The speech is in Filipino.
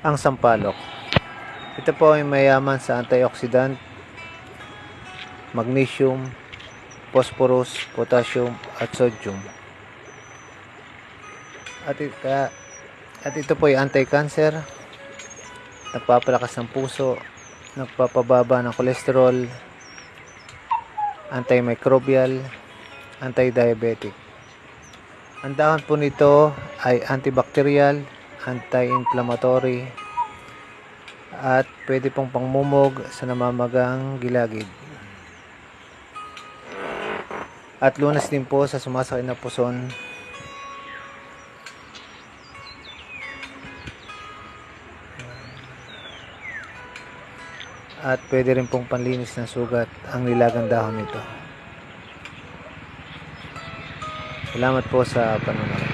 Ang sampalok. Ito po ay mayaman sa antioxidant, magnesium, phosphorus, potassium at sodium. At ito po ay anti-cancer, nagpapalakas ng puso, nagpapababa ng kolesterol, antimicrobial, anti-diabetic. Ang dahon po nito ay antibacterial, anti-inflammatory, at pwede pong pangmumog sa namamagang gilagid. At lunas din po sa sumasakit na puson. At pwede rin pong panlinis ng sugat ang nilagang dahon nito. Salamat po sa panonood.